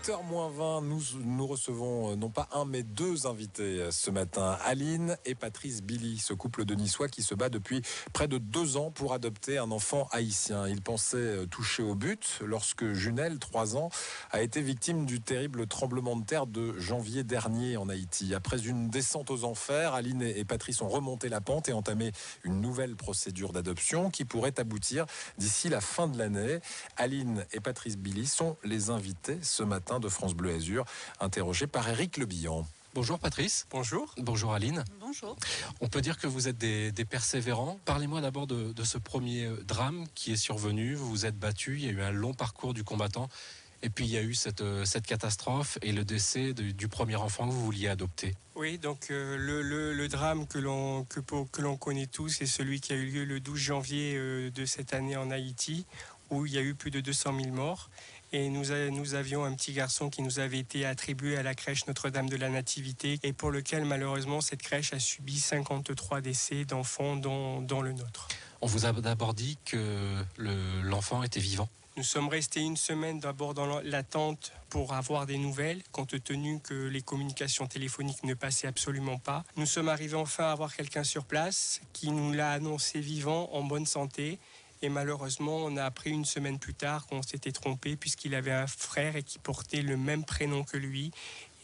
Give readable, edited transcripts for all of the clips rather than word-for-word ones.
8h moins 20, nous recevons non pas un mais deux invités ce matin. Aline et Patrice Billy, ce couple de Niçois qui se bat depuis près de 2 ans pour adopter un enfant haïtien. Ils pensaient toucher au but lorsque Junelle, 3 ans, a été victime du terrible tremblement de terre de janvier dernier en Haïti. Après une descente aux enfers, Aline et Patrice ont remonté la pente et entamé une nouvelle procédure d'adoption qui pourrait aboutir d'ici la fin de l'année. Aline et Patrice Billy sont les invités ce matin de France Bleu Azur, interrogés par Éric Lebihan. Bonjour Patrice. Bonjour. Bonjour Aline. Bonjour. On peut dire que vous êtes des persévérants. Parlez-moi d'abord de ce premier drame qui est survenu. Vous vous êtes battus, il y a eu un long parcours du combattant. Et puis il y a eu cette catastrophe et le décès du premier enfant que vous vouliez adopter. Oui, donc le drame que l'on connaît tous, c'est celui qui a eu lieu le 12 janvier de cette année en Haïti, où il y a eu plus de 200 000 morts. Et nous avions un petit garçon qui nous avait été attribué à la crèche Notre-Dame de la Nativité et pour lequel malheureusement cette crèche a subi 53 décès d'enfants dont le nôtre. On vous a d'abord dit que l'enfant était vivant. Nous sommes restés une semaine d'abord dans l'attente pour avoir des nouvelles, compte tenu que les communications téléphoniques ne passaient absolument pas. Nous sommes arrivés enfin à avoir quelqu'un sur place qui nous l'a annoncé vivant, en bonne santé. Et malheureusement, on a appris une semaine plus tard qu'on s'était trompé puisqu'il avait un frère et qui portait le même prénom que lui.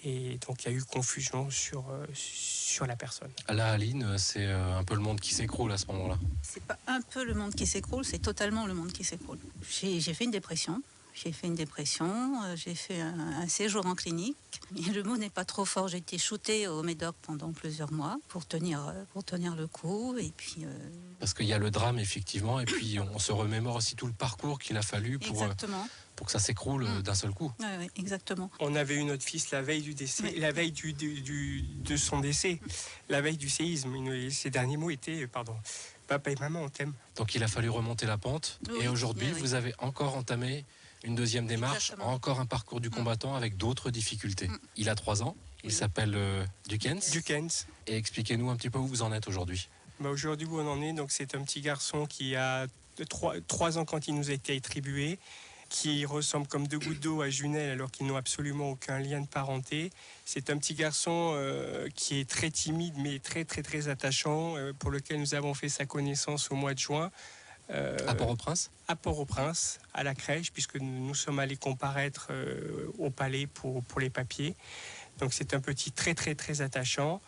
Et donc, il y a eu confusion sur la personne. Là, Aline, c'est un peu le monde qui s'écroule à ce moment-là. C'est pas un peu le monde qui s'écroule, c'est totalement le monde qui s'écroule. J'ai fait une dépression. J'ai fait un séjour en clinique. Et le mot n'est pas trop fort. J'ai été shootée au Médoc pendant plusieurs mois pour tenir le coup. Et puis, Parce qu'il y a le drame, effectivement, et puis on se remémore aussi tout le parcours qu'il a fallu pour que ça s'écroule d'un seul coup. Oui, exactement. On avait eu notre fils la veille du décès, la veille de son décès, la veille du séisme. Ses derniers mots étaient « Papa et maman, on t'aime ». Donc il a fallu remonter la pente. Oui, et aujourd'hui, oui. vous avez encore entamé une deuxième démarche, Exactement. encore un parcours du combattant avec d'autres difficultés. Il a 3 ans, il s'appelle Dukens. Dukens. Et expliquez-nous un petit peu où vous en êtes aujourd'hui. Aujourd'hui, où on en est, donc c'est un petit garçon qui a 3 ans quand il nous a été attribué, qui ressemble comme 2 gouttes d'eau à Junelle alors qu'ils n'ont absolument aucun lien de parenté. C'est un petit garçon qui est très timide mais très très très attachant, pour lequel nous avons fait sa connaissance au mois de juin. À Port-au-Prince ? À Port-au-Prince, à la crèche, puisque nous sommes allés comparaître au palais pour les papiers. Donc c'est un petit très très très attachant.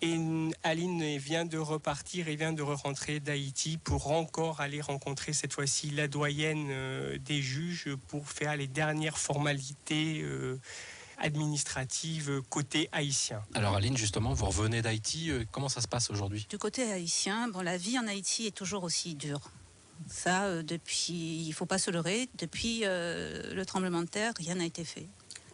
Et Aline vient de repartir et vient de rentrer d'Haïti pour encore aller rencontrer cette fois-ci la doyenne des juges pour faire les dernières formalités administratives côté haïtien. Alors Aline, justement, vous revenez d'Haïti, comment ça se passe aujourd'hui ? Du côté haïtien, la vie en Haïti est toujours aussi dure. Ça, il ne faut pas se leurrer, depuis le tremblement de terre, rien n'a été fait.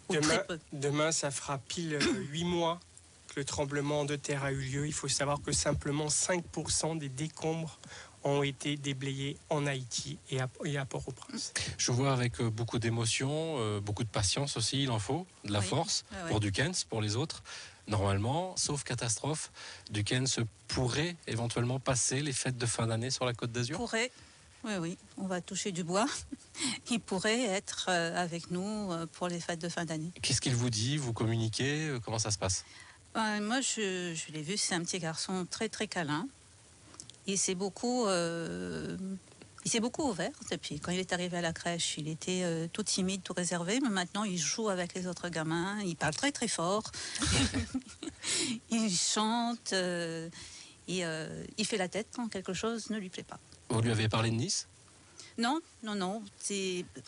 Ou très peu. Demain, ça fera pile 8 mois que le tremblement de terre a eu lieu. Il faut savoir que simplement 5% des décombres ont été déblayés en Haïti et à Port-au-Prince. Je vois avec beaucoup d'émotion, beaucoup de patience aussi, il en faut, de la force pour Dukens, pour les autres. Normalement, sauf catastrophe, Dukens pourrait éventuellement passer les fêtes de fin d'année sur la Côte d'Azur ? Pourrait. Oui, on va toucher du bois. Il pourrait être avec nous pour les fêtes de fin d'année. Qu'est-ce qu'il vous dit ? Vous communiquez ? Comment ça se passe ? Moi, je l'ai vu, c'est un petit garçon très très câlin. Il s'est beaucoup ouvert. Et puis, quand il est arrivé à la crèche, il était tout timide, tout réservé. Mais maintenant, il joue avec les autres gamins. Il parle très très fort. Il chante. Il fait la tête quand quelque chose ne lui plaît pas. Vous lui avez parlé de Nice ? Non.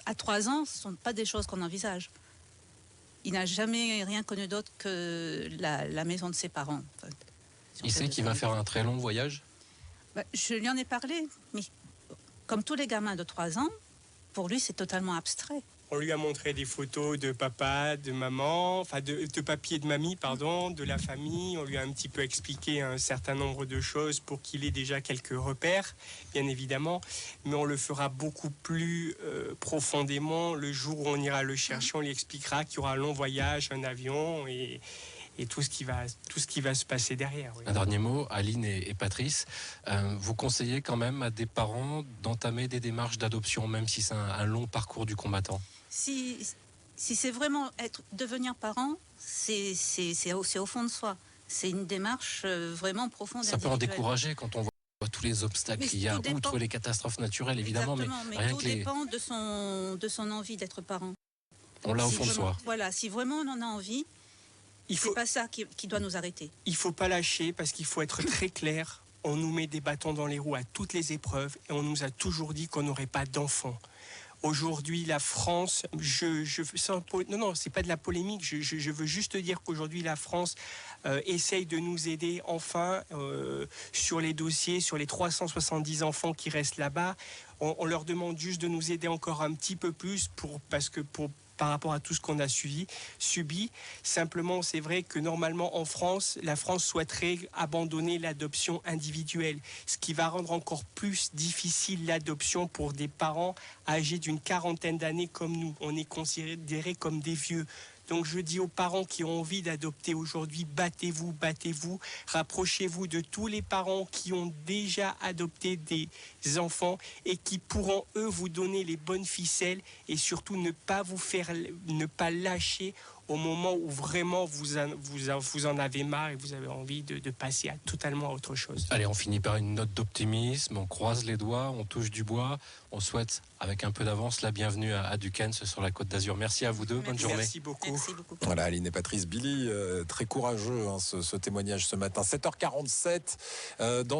À 3 ans, ce ne sont pas des choses qu'on envisage. Il n'a jamais rien connu d'autre que la maison de ses parents. En fait. Il sait qu'il va faire un très long voyage ? Je lui en ai parlé, mais comme tous les gamins de 3 ans, pour lui, c'est totalement abstrait. On lui a montré des photos de papa, de maman, de papy et de mamie, de la famille. On lui a un petit peu expliqué un certain nombre de choses pour qu'il ait déjà quelques repères, bien évidemment. Mais on le fera beaucoup plus profondément le jour où on ira le chercher. On lui expliquera qu'il y aura un long voyage, un avion et tout ce qui va se passer derrière. Oui. Un dernier mot, Aline et Patrice, vous conseillez quand même à des parents d'entamer des démarches d'adoption, même si c'est un long parcours du combattant ? Si Si c'est vraiment devenir parent, c'est au fond de soi. C'est une démarche vraiment profonde. Ça peut en décourager quand on voit tous les obstacles qu'il y a, outre les catastrophes naturelles évidemment, mais rien tout que les... dépend de son envie d'être parent. On l'a au fond de soi. Voilà, si vraiment on en a envie, c'est pas ça qui doit nous arrêter. Il faut pas lâcher parce qu'il faut être très clair. On nous met des bâtons dans les roues à toutes les épreuves et on nous a toujours dit qu'on n'aurait pas d'enfants. Aujourd'hui, la France, non, c'est pas de la polémique. Je veux juste dire qu'aujourd'hui, la France essaye de nous aider enfin sur les dossiers, sur les 370 enfants qui restent là-bas. On leur demande juste de nous aider encore un petit peu plus par rapport à tout ce qu'on a subi. Simplement, c'est vrai que normalement en France, la France souhaiterait abandonner l'adoption individuelle, ce qui va rendre encore plus difficile l'adoption pour des parents âgés d'une quarantaine d'années comme nous. On est considérés comme des vieux. Donc je dis aux parents qui ont envie d'adopter aujourd'hui, battez-vous, rapprochez-vous de tous les parents qui ont déjà adopté des enfants et qui pourront eux vous donner les bonnes ficelles et surtout ne pas lâcher au moment où vraiment vous en avez marre et vous avez envie de passer totalement à autre chose. Allez, on finit par une note d'optimisme, on croise les doigts, on touche du bois, on souhaite avec un peu d'avance la bienvenue à Duquesne sur la Côte d'Azur. Merci à vous deux, bonne journée. Merci beaucoup. Voilà, Aline et Patrice Billy, très courageux ce témoignage ce matin. 7h47, dans